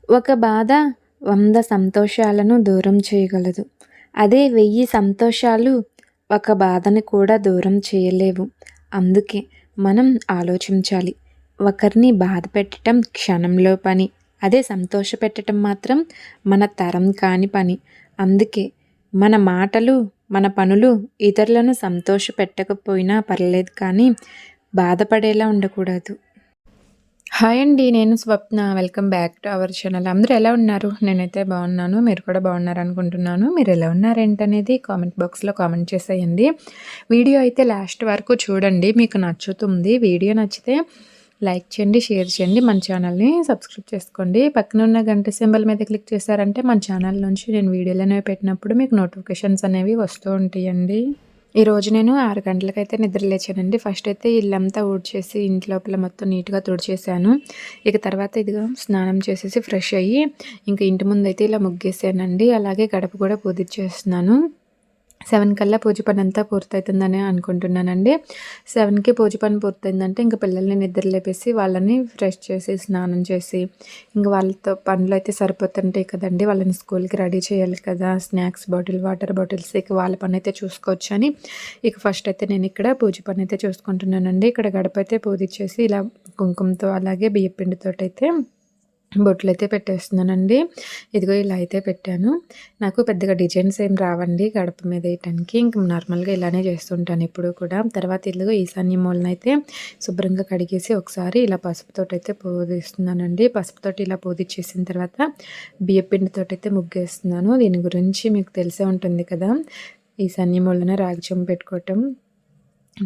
ఒక బాధ 100 సంతోషాలను దూరం చేయగలదు. అదే 1000 సంతోషాలు ఒక బాధని కూడా దూరం చేయలేవు. అందుకే మనం ఆలోచించాలి. ఒకరిని బాధ పెట్టటం క్షణంలో పని. అదే సంతోషపెట్టటం మాత్రం మన తరం కాని పని. అందుకే మన మాటలు, మన పనులు ఇతరులను సంతోషపెట్టకపోయినా పర్లేదు కానీ బాధపడేలా ఉండకూడదు. హాయ్ అండి. నేను Swapna. Welcome back to our channel. అందరూ ఎలా ఉన్నారు? నేనైతే బాగున్నాను. మీరు కూడా బాగున్నారనుకుంటున్నాను. మీరు ఎలా ఉన్నారేంటనేది కామెంట్ బాక్స్‌లో కామెంట్ చేసేయండి. వీడియో అయితే లాస్ట్ వరకు చూడండి. మీకు నచ్చుతుంది. వీడియో నచ్చితే లైక్ చేయండి, షేర్ చేయండి. మన ఛానల్‌ని సబ్స్క్రైబ్ చేసుకోండి. పక్కన ఉన్న గంట సింబల్ మీద క్లిక్ చేశారంటే మన ఛానల్ నుంచి నేను వీడియోలు అనేవి పెట్టినప్పుడు మీకు నోటిఫికేషన్స్ అనేవి వస్తూ ఉంటాయండి. ఈరోజు నేను 6 గంటలకైతే నిద్ర లేచానండి. ఫస్ట్ అయితే ఇల్లంతా ఊడ్చేసి ఇంటి లోపల మొత్తం నీట్‌గా తుడిచేసాను. ఇక తర్వాత ఇదిగో స్నానం చేసేసి ఫ్రెష్ అయ్యి ఇంక ఇంటి ముందైతే ఇలా ముగ్గేసానండి. అలాగే గడప కూడా పూజిచ్చేస్తున్నాను. 7 కల్లా పూజ పనంతా పూర్తవుతుందని అనుకుంటున్నానండి. 7కి పూజ పని పూర్తయిందంటే ఇంక పిల్లల్ని నిద్ర లేపేసి వాళ్ళని ఫ్రెష్ చేసి స్నానం చేసి ఇంక వాళ్ళతో పనులైతే సరిపోతుంటాయి కదండీ. వాళ్ళని స్కూల్‌కి రెడీ చేయాలి కదా! స్నాక్స్ బాటిల్, వాటర్ బాటిల్స్ ఇక వాళ్ళ పనైతే చూసుకోవచ్చని ఇక ఫస్ట్ అయితే నేను ఇక్కడ పూజ పనైతే చూసుకుంటున్నానండి. ఇక్కడ గడపైతే పూజిచ్చేసి ఇలా కుంకుమతో అలాగే బియ్యపిండితోటైతే బొట్లయితే పెట్టేస్తున్నానండి. ఇదిగో ఇలా అయితే పెట్టాను. నాకు పెద్దగా డిజైన్స్ ఏం రావండి గడప మీద వేయటానికి. ఇంక నార్మల్‌గా ఇలానే చేస్తుంటాను ఎప్పుడూ కూడా. తర్వాత ఇదిగో ఈశాన్య మూలనైతే శుభ్రంగా కడిగేసి ఒకసారి ఇలా పసుపుతోటైతే పూజిస్తున్నానండి. పసుపుతోటి ఇలా పూజిచ్చేసిన తర్వాత బియ్యపిండితోటైతే ముగ్గేస్తున్నాను. దీని గురించి మీకు తెలిసే ఉంటుంది కదా! ఈశాన్య మూలన రాగి చెంబు పెట్టుకోవటం.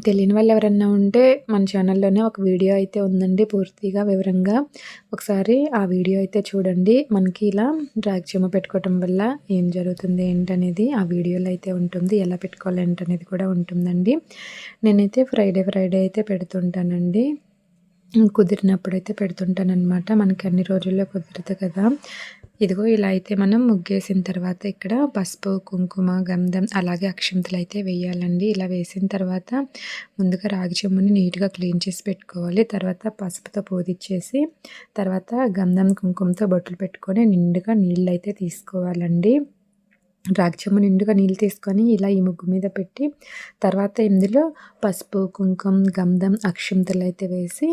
తెలియని వాళ్ళు ఎవరన్నా ఉంటే మన ఛానల్లోనే ఒక వీడియో అయితే ఉందండి పూర్తిగా వివరంగా. ఒకసారి ఆ వీడియో అయితే చూడండి. మనకి ఇలా రాగి చెంబు పెట్టుకోవటం వల్ల ఏం జరుగుతుంది ఏంటనేది ఆ వీడియోలో అయితే ఉంటుంది. ఎలా పెట్టుకోవాలి ఏంటనేది కూడా ఉంటుందండి. నేనైతే ఫ్రైడే అయితే పెడుతుంటానండి. కుదిరినప్పుడైతే పెడుతుంటాననమాట. మనకి అన్ని రోజుల్లో కుదరదు కదా! ఇదిగో ఇలా అయితే మనం ముగ్గేసిన తర్వాత ఇక్కడ పసుపు, కుంకుమ, గంధం అలాగే అక్షింతలైతే వేయాలండి. ఇలా వేసిన తర్వాత ముందుగా రాగి చెంబుని నీట్‌గా క్లీన్ చేసి పెట్టుకోవాలి. తర్వాత పసుపుతో పూజిచ్చేసి తర్వాత గంధం, కుంకుమతో బొట్లు పెట్టుకొని నిండుగా నీళ్ళైతే తీసుకోవాలండి. రాగి చెంబు నిండుగా నీళ్ళు తీసుకొని ఇలా ఈ ముగ్గు మీద పెట్టి తర్వాత ఇందులో పసుపు, కుంకుమ, గంధం, అక్షింతలైతే వేసి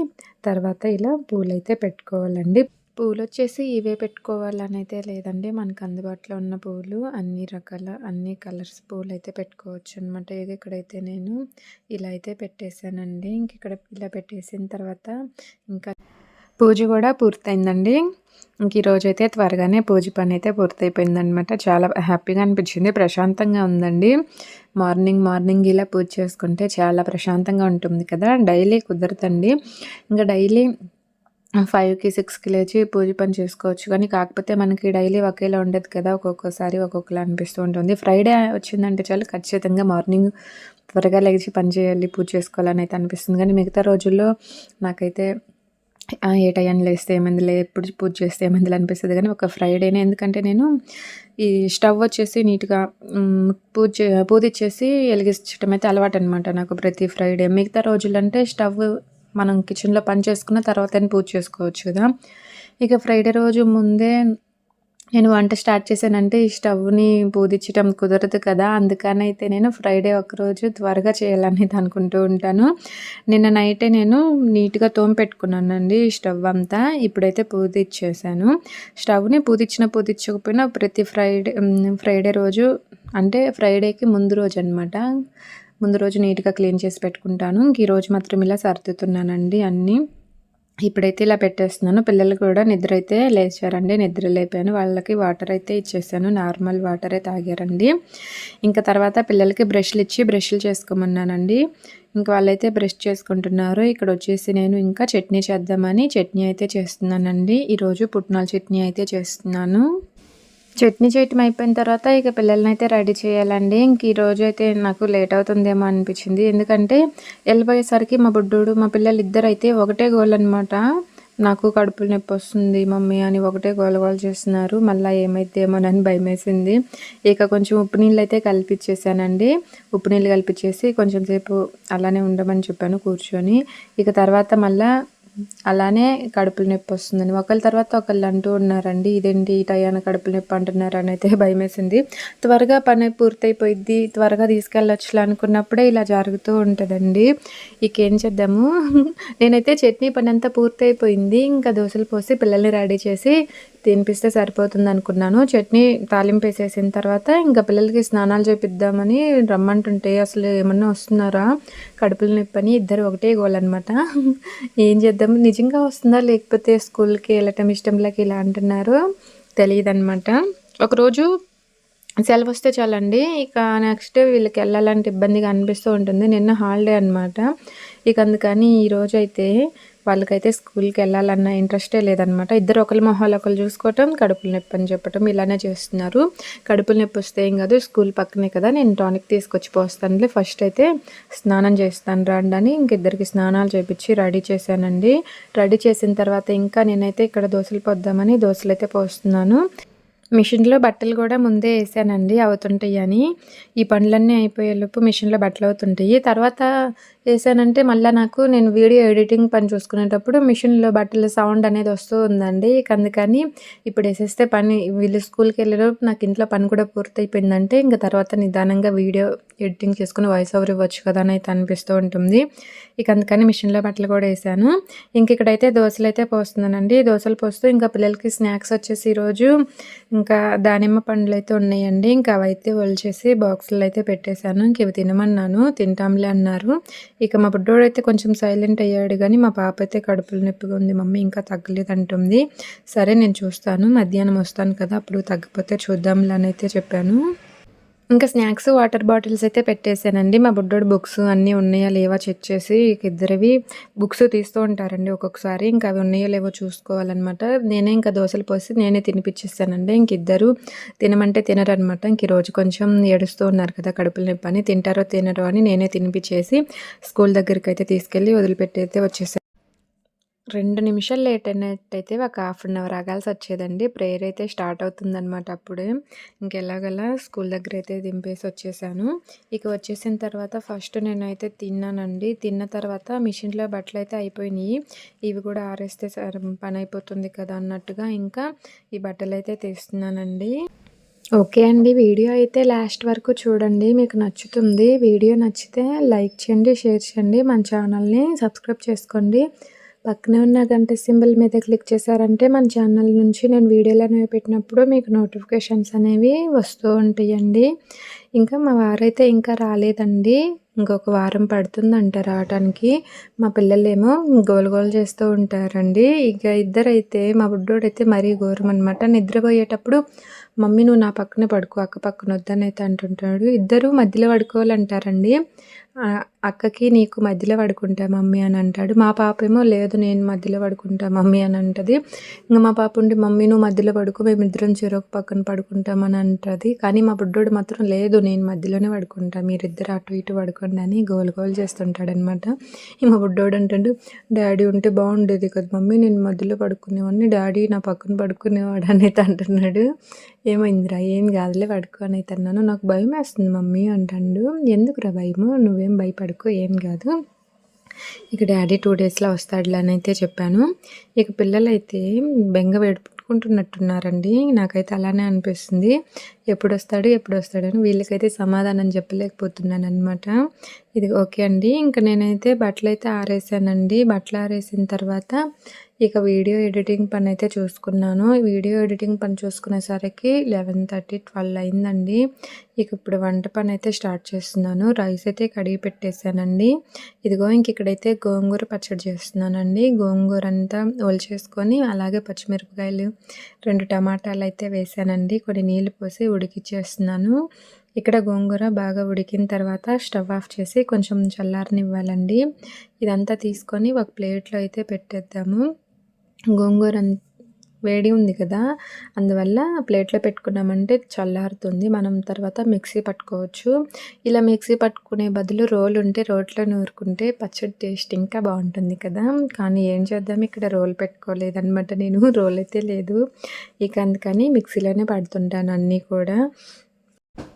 తర్వాత ఇలా పూలైతే పెట్టుకోవాలండి. పూలొచ్చేసి ఇవే పెట్టుకోవాలనైతే లేదండి. మనకు అందుబాటులో ఉన్న పూలు అన్ని కలర్స్ పూలైతే పెట్టుకోవచ్చనమాట. ఇక్కడైతే నేను ఇలా అయితే పెట్టేశానండి. ఇక్కడ ఇలా పెట్టేసిన తర్వాత ఇంకా పూజ కూడా పూర్తయిందండి. ఈరోజైతే త్వరగానే పూజ పని అయితే పూర్తయిపోయిందనమాట. చాలా హ్యాపీగా అనిపించింది. ప్రశాంతంగా ఉందండి. మార్నింగ్ ఇలా పూజ చేసుకుంటే చాలా ప్రశాంతంగా ఉంటుంది కదా! డైలీ కుదరదండి. ఇంకా డైలీ 5కి 6కి లేచి పూజ పని చేసుకోవచ్చు. కానీ కాకపోతే మనకి డైలీ ఒకేలా ఉండదు కదా! ఒక్కొక్కసారి ఒక్కొక్కలా అనిపిస్తూ ఉంటుంది. ఫ్రైడే వచ్చిందంటే చాలు ఖచ్చితంగా మార్నింగ్ త్వరగా లేచి పని చేయాలి, పూజ చేసుకోవాలని అయితే అనిపిస్తుంది. కానీ మిగతా రోజుల్లో నాకైతే ఏ టైంకి లేస్తే ఏమైందిలే, ఎప్పుడు పూజ చేస్తే ఏమైందిలే అనిపిస్తది. కానీ ఒక ఫ్రైడేనే ఎందుకంటే నేను ఈ స్టవ్ వచ్చేసి నీట్‌గా పూజిచ్చేసి ఎలిగించడం అయితే అలవాటనమాట నాకు ప్రతి ఫ్రైడే. మిగతా రోజులంటే స్టవ్ మనం కిచెన్‌లో పని చేసుకున్న తర్వాతనే పూజ చేసుకోవచ్చు కదా! ఇక ఫ్రైడే రోజు ముందే నేను వంట స్టార్ట్ చేశానంటే ఈ స్టవ్‌ని పూజించడం కుదరదు కదా! అందుకనైతే నేను ఫ్రైడే ఒకరోజు త్వరగా చేయాలనేది అనుకుంటూ ఉంటాను. నిన్న నైటే నేను నీట్‌గా తోమిపెట్టుకున్నానండి ఈ స్టవ్ అంతా. ఇప్పుడైతే పూజిచ్చేసాను. స్టవ్‌ని పూజించకపోయినా ప్రతి ఫ్రైడే రోజు అంటే ఫ్రైడేకి ముందు రోజు అనమాట. ముందు రోజు నీట్‌గా క్లీన్ చేసి పెట్టుకుంటాను. ఈరోజు మాత్రం ఇలా సర్దుతున్నానండి అన్నీ. ఇప్పుడైతే ఇలా పెట్టేస్తున్నాను. పిల్లలు కూడా నిద్ర అయితే లేచారండి. నిద్ర లేపాను. వాళ్ళకి వాటర్ అయితే ఇచ్చేసాను. నార్మల్ వాటరే తాగారండి. ఇంకా తర్వాత పిల్లలకి బ్రష్లు చేసుకోమన్నానండి. ఇంక వాళ్ళైతే బ్రష్ చేసుకుంటున్నారు. ఇక్కడ వచ్చేసి నేను ఇంకా చట్నీ చేద్దామని చట్నీ అయితే చేస్తున్నానండి. ఈరోజు పుట్నాల చట్నీ అయితే చేస్తున్నాను. చట్నీ చేయటం అయిపోయిన తర్వాత ఇక పిల్లలనైతే రెడీ చేయాలండి. ఈరోజు అయితే నాకు లేట్ అవుతుందేమో అనిపించింది. ఎందుకంటే వెళ్ళిపోయేసరికి మా పిల్లలిద్దరైతే ఒకటే గోలనమాట. నాకు కడుపులో నొప్పి వస్తుంది మమ్మీ అని ఒకటే గోల చేస్తున్నారు. మళ్ళీ ఏమైద్దేమోనని భయమేసింది. ఇక కొంచెం ఉప్పు నీళ్ళు అయితే కలిపిచ్చేసానండి. ఉప్పు నీళ్ళు కలిపిచ్చేసి కొంచెం సేపు అలానే ఉండమని చెప్పాను కూర్చొని. ఇక తర్వాత మళ్ళీ అలానే కడుపులో నొప్పి వస్తుందని ఒకళ్ళ తర్వాత ఒకళ్ళు అంటూ ఉన్నారండి. ఇదేంటి ఈ టయాన కడుపులో నొప్పి అంటున్నారు అని అయితే భయమేసింది. త్వరగా పని పూర్తయిపోయిద్ది, త్వరగా తీసుకెళ్ళొచ్చులే అనుకున్నప్పుడే ఇలా జరుగుతూ ఉంటుందండి. ఇక ఏం చేద్దాము, నేనైతే చట్నీ పని అంతా పూర్తయిపోయింది. ఇంకా దోశలు పోసి పిల్లల్ని రెడీ చేసి తినిపిస్తే సరిపోతుంది అనుకున్నాను. చట్నీ తాలింపు వేసేసిన తర్వాత ఇంకా పిల్లలకి స్నానాలు చేపిద్దామని రమ్మంటుంటే అసలు ఏమన్నా వస్తున్నారా కడుపులో నొప్పి అని ఇద్దరు ఒకటే గోల్ అనమాట. ఏం చేద్దాం, నిజంగా వస్తుందా లేకపోతే స్కూల్కి వెళ్ళటం ఇష్టం లేక ఇలా అంటున్నారు తెలియదు అనమాట. ఒకరోజు సెలవు వస్తే చాలండి, ఇక నెక్స్ట్ వీళ్ళకి వెళ్ళాలంటే ఇబ్బందిగా అనిపిస్తూ ఉంటుంది. నిన్న హాలిడే అనమాట. ఇక అందుకని ఈరోజు అయితే వాళ్ళకైతే స్కూల్కి వెళ్ళాలన్న ఇంట్రెస్టే లేదనమాట. ఇద్దరు ఒకరి మొహాలు ఒకరు చూసుకోవటం, కడుపులు నొప్పి అని చెప్పటం ఇలానే చేస్తున్నారు. కడుపులు నొప్పి వస్తే ఏం కాదు, స్కూల్ పక్కనే కదా, నేను టానిక్ తీసుకొచ్చి పోస్తానులే, ఫస్ట్ అయితే స్నానం చేస్తాను రండి అని ఇంక ఇద్దరికి స్నానాలు చేపించి రెడీ చేశానండి. రెడీ చేసిన తర్వాత ఇంకా నేనైతే ఇక్కడ దోశలు పోద్దామని దోశలు అయితే పోస్తున్నాను. మిషన్లో బట్టలు కూడా ముందే వేసానండి అవుతుంటాయి అని. ఈ పనులన్నీ అయిపోయేలోపు మిషన్లో బట్టలు అవుతుంటాయి. తర్వాత వేసానంటే మళ్ళీ నాకు నేను వీడియో ఎడిటింగ్ పని చూసుకునేటప్పుడు మిషన్లో బట్టల సౌండ్ అనేది వస్తూ ఉందండి. అందుకని ఇప్పుడు వేసేస్తే పని వీళ్ళు స్కూల్కి వెళ్ళేలోపు నాకు ఇంట్లో పని కూడా పూర్తయిపోయిందంటే ఇంకా తర్వాత నిదానంగా వీడియో ఎడిటింగ్ చేసుకుని వాయిస్ ఓవర్ ఇవ్వచ్చు కదా అని అయితే అనిపిస్తూ ఉంటుంది. అందుకని మిషన్లో బట్టలు కూడా వేసాను. ఇక్కడైతే దోశలు అయితే పోస్తున్నానండి. దోశలు పోస్తూ ఇంకా పిల్లలకి స్నాక్స్ వచ్చేసి ఈరోజు ఇంకా దానిమ్మ పండ్లు అయితే ఉన్నాయండి. ఇంకా అవైతే ఒలిచేసి బాక్సులు అయితే పెట్టేశాను. ఇవి తినమన్నాను, తింటాంలే అన్నారు. మా బుడ్డోడు అయితే కొంచెం సైలెంట్ అయ్యాడు, కానీ మా పాప అయితే కడుపులో నొప్పిగా ఉంది మమ్మీ ఇంకా తగ్గలేదు అంటుంది. సరే నేను చూస్తాను, మధ్యాహ్నం వస్తాను కదా అప్పుడు తగ్గిపోతే చూద్దాంలే అని అయితే చెప్పాను. ఇంకా స్నాక్స్ వాటర్ బాటిల్స్ అయితే పెట్టేశానండి. మా బుడ్డోడు బుక్స్ అన్నీ ఉన్నాయా లేవా చెక్ చేసి ఇద్దరివి బుక్స్ తీస్తూ ఉంటారండి ఒక్కొక్కసారి. ఇంకా అవి ఉన్నాయో లేవో చూసుకోవాలన్నమాట. నేనే ఇంకా దోశలు పోసి నేనే తినిపించేస్తానండి. ఇద్దరు తినమంటే తినరనమాట. ఈరోజు కొంచెం ఏడుస్తూ ఉన్నారు కదా కడుపులు నొప్పి అని, తింటారో తినరో అని నేనే తినిపించేసి స్కూల్ దగ్గరికి అయితే తీసుకెళ్ళి వదిలిపెట్టి అయితే వచ్చేసాను. 2 నిమిషాలు లేట్ అయినట్టయితే ఒక హాఫ్ అన్ అవర్ ఆగాల్సి వచ్చేదండి. ప్రేయర్ అయితే స్టార్ట్ అవుతుందనమాట అప్పుడే. ఇంకెలాగలా స్కూల్ దగ్గర అయితే దింపేసి వచ్చేసాను. వచ్చేసిన తర్వాత ఫస్ట్ నేనైతే తిన్నానండి. తిన్న తర్వాత మిషన్లో బట్టలు అయితే అయిపోయినాయి. ఇవి కూడా ఆరేస్తే పని అయిపోతుంది కదా అన్నట్టుగా ఇంకా ఈ బట్టలు అయితే తీస్తున్నానండి. ఓకే అండి, వీడియో అయితే లాస్ట్ వరకు చూడండి, మీకు నచ్చుతుంది. వీడియో నచ్చితే లైక్ చేయండి, షేర్ చేయండి, మన ఛానల్ని సబ్స్క్రైబ్ చేసుకోండి. పక్కనే ఉన్న గంట సింబల్ మీద క్లిక్ చేశారంటే మన ఛానల్ నుంచి నేను వీడియోలు అనేవి పెట్టినప్పుడు మీకు నోటిఫికేషన్స్ అనేవి వస్తూ ఉంటాయండి. ఇంకా మా వారైతే ఇంకా రాలేదండి, ఇంకొక వారం పడుతుందంట రావడానికి. మా పిల్లలేమో గోల గోల చేస్తూ ఉంటారండి. ఇద్దరైతే మా బుడ్డోడైతే మరీ ఘోరం అనమాట. నిద్రపోయేటప్పుడు మమ్మీ నువ్వు నా పక్కనే పడుకో, అక్క పక్కన వద్దని అయితే అంటుంటాడు. ఇద్దరు మధ్యలో పడుకోవాలంటారండి. అక్కకి నీకు మధ్యలో పడుకుంటా మమ్మీ అని అంటాడు. మా పాప ఏమో లేదు నేను మధ్యలో పడుకుంటా మమ్మీ అని అంటది. ఇంకా మా పాప ఉండి మమ్మీ నువ్వు మధ్యలో పడుకో, మేమిద్దరం చెరొక పక్కన పడుకుంటామని అంటది. కానీ మా బుడ్డోడు మాత్రం లేదు నేను మధ్యలోనే పడుకుంటా, మీరిద్దరు అటు ఇటు పడుకోండి అని గోలు గోలు చేస్తుంటాడనమాట. మా బుడ్డోడు అంటాడు డాడీ ఉంటే బాగుండేది కదా మమ్మీ, నేను మధ్యలో పడుకునేవాడిని, డాడీ నా పక్కన పడుకునేవాడు అని అయితే అంటున్నాడు. ఏమైందిరా, ఏం కాదులే పడుకో అని అయితే అన్నాను. నాకు భయం వేస్తుంది మమ్మీ అంటాడు. ఎందుకురా భయము, నువ్వేం భయపడుకో ఏం కాదు, డాడీ 2 డేస్లో వస్తాడులే అని అయితే చెప్పాను. పిల్లలైతే బెంగ పెట్టుకుంటున్నట్టున్నారండి, నాకైతే అలానే అనిపిస్తుంది. ఎప్పుడు వస్తాడు అని వీళ్ళకైతే సమాధానం చెప్పలేకపోతున్నాను అనమాట. ఓకే అండి, ఇంకా నేనైతే బట్టలు అయితే ఆరేసానండి. బట్టలు ఆరేసిన తర్వాత వీడియో ఎడిటింగ్ పని అయితే చూసుకున్నాను. వీడియో ఎడిటింగ్ పని చూసుకునేసరికి 11:30, 12 అయిందండి. ఇప్పుడు వంట పని అయితే స్టార్ట్ చేస్తున్నాను. రైస్ అయితే కడిగి పెట్టేశానండి. ఇక్కడైతే గోంగూర పచ్చడి చేస్తున్నానండి. గోంగూర అంతా ఒలిచేసుకొని అలాగే పచ్చిమిరపకాయలు 2 టమాటాలు అయితే వేసానండి. కొన్ని నీళ్ళు పోసి ఉడికిచ్చేస్తున్నాను. గోంగూర బాగా ఉడికిన తర్వాత స్టవ్ ఆఫ్ చేసి కొంచెం చల్లారనివ్వాలండి. ఇదంతా తీసుకొని ఒక ప్లేట్లో అయితే పెట్టేద్దాము. గోంగూర వేడి ఉంది కదా, అందువల్ల ప్లేట్లో పెట్టుకున్నామంటే చల్లారుతుంది. మనం తర్వాత మిక్సీ పట్టుకోవచ్చు. ఇలా మిక్సీ పట్టుకునే బదులు రోలు ఉంటే రోట్లో నూరుకుంటే పచ్చడి టేస్ట్ ఇంకా బాగుంటుంది కదా. కానీ ఏం చేద్దాం, ఇక్కడ రోలు పెట్టుకోలేదన్నమాట నేను, రోల్ అయితే లేదు. అందుకని మిక్సీలోనే పడుతుంటాను అన్నీ కూడా.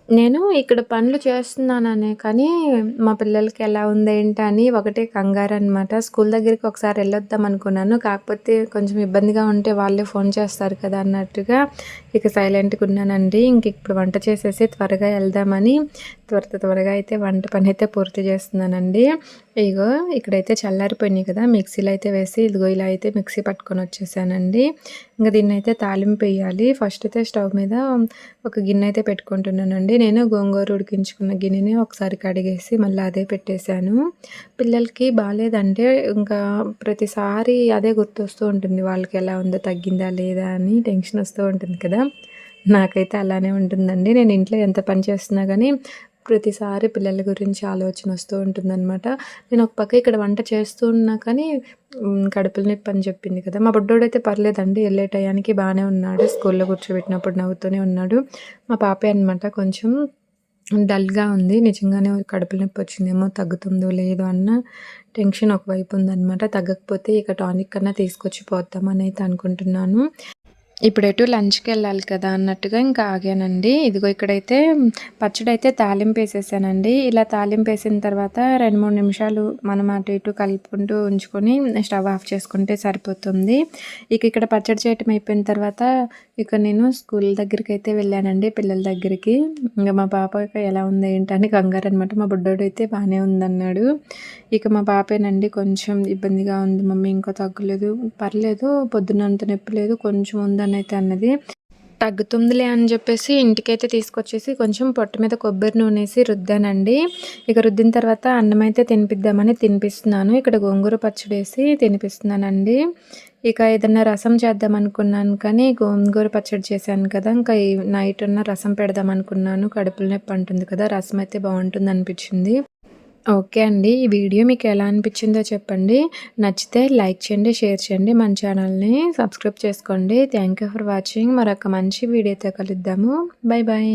నేను ఇక్కడ పనులు చేస్తున్నాననే కానీ, మా పిల్లలకి ఎలా ఉంది ఏంటి అని ఒకటే కంగారనమాట. స్కూల్ దగ్గరికి ఒకసారి వెళ్ళొద్దాం అనుకున్నాను. కాకపోతే కొంచెం ఇబ్బందిగా ఉంటే వాళ్ళే ఫోన్ చేస్తారు కదా అన్నట్టుగా ఇక సైలెంట్‌గా ఉన్నానండి. ఇంక ఇప్పుడు వంట చేసేసి త్వరగా వెళ్దామని త్వరగా అయితే వంట పని అయితే పూర్తి చేస్తున్నానండి. ఇగో ఇక్కడైతే చల్లారిపోయినాయి కదా! మిక్సీలో అయితే వేసి ఇదిగో ఇలా అయితే మిక్సీ పట్టుకొని వచ్చేసానండి. ఇంక దీన్నైతే తాలింపు వేయాలి. ఫస్ట్ అయితే స్టవ్ మీద ఒక గిన్నె అయితే పెట్టుకుంటున్నానండి. నేను గోంగూర ఉడికించుకున్న గిన్నెని ఒకసారి కడిగేసి మళ్ళీ అదే పెట్టేశాను. పిల్లలకి బాలేదంటే ఇంకా ప్రతిసారి అదే గుర్తొస్తూ ఉంటుంది. వాళ్ళకి ఎలా ఉందో, తగ్గిందా లేదా అని టెన్షన్ వస్తూ ఉంటుంది కదా! నాకైతే అలానే ఉంటుందండి. నేను ఇంట్లో ఎంత పని చేస్తున్నా కానీ ప్రతిసారి పిల్లల గురించి ఆలోచన వస్తూ ఉంటుందనమాట. నేను ఒక పక్క ఇక్కడ వంట చేస్తూ ఉన్నా కానీ కడుపులో నొప్పి అని చెప్పింది కదా! మా బుడ్డోడైతే పర్లేదండి. ఎళ్ళే టయానికి బానే ఉన్నాడు. స్కూల్‌లో కూర్చోబెట్టినప్పుడు నవ్వుతూనే ఉన్నాడు. మా పాపే అనమాట కొంచెం డల్‌గా ఉంది. నిజంగానే కడుపులో నొప్పి వచ్చిందేమో, తగ్గుతుందో లేదో అన్న టెన్షన్ ఒకవైపు ఉందనమాట. తగ్గకపోతే ఇక టానిక్ కన్నా తీసుకొచ్చి పోద్దామని అయితే అనుకుంటున్నాను. ఇప్పుడెటు లంచ్‌కెళ్ళాలి కదా అన్నట్టుగా ఇంకా ఆగానండి. ఇదిగో ఇక్కడైతే పచ్చడైతే తాలింపేసేసానండి. ఇలా తాలింపేసిన తర్వాత 2, 3 నిమిషాలు మనం అటు ఇటు కలుపుకుంటూ ఉంచుకొని స్టవ్ ఆఫ్ చేసుకుంటే సరిపోతుంది. ఇక ఇక్కడ పచ్చడి చేయటం అయిపోయిన తర్వాత ఇక నేను స్కూల్ దగ్గరికైతే వెళ్ళానండి, పిల్లల దగ్గరికి. ఇంక మా పాప ఎలా ఉంది ఏంటని కంగారనమాట. మా బుడ్డోడైతే బానే ఉందన్నాడు. ఇక మా పాపేనండి కొంచెం ఇబ్బందిగా ఉంది మమ్మీ, ఇంకా తగ్గలేదు. పర్లేదు, పొద్దున్నంత నొప్పి లేదు, కొంచెం ఉందనైతే అన్నది. తగ్గుతుందిలే అని చెప్పేసి ఇంటికైతే తీసుకొచ్చేసి కొంచెం పొట్ట మీద కొబ్బరి నూనేసి రుద్దానండి. ఇక రుద్దిన తర్వాత అన్నం అయితే తినిపిద్దామని తినిపిస్తున్నాను. ఇక్కడ గోంగూర పచ్చడేసి తినిపిస్తున్నానండి. ఇక ఏదన్నా రసం చేద్దాం అనుకున్నాను కానీ గోంగూర పచ్చడి చేశాను కదా, ఇంకా నైట్ ఉన్న రసం పెడదాం అనుకున్నాను. కడుపులో నొప్పి అంటుంది కదా, రసం అయితే బాగుంటుంది అనిపించింది. ఓకే అండి. ఈ వీడియో మీకు ఎలా అనిపించిందో చెప్పండి. నచ్చితే లైక్ చేయండి, షేర్ చేయండి. మన ఛానల్‌ని సబ్స్క్రైబ్ చేసుకోండి. Thank you for watching. మరొక మంచి వీడియోతో కలుద్దాము. Bye bye.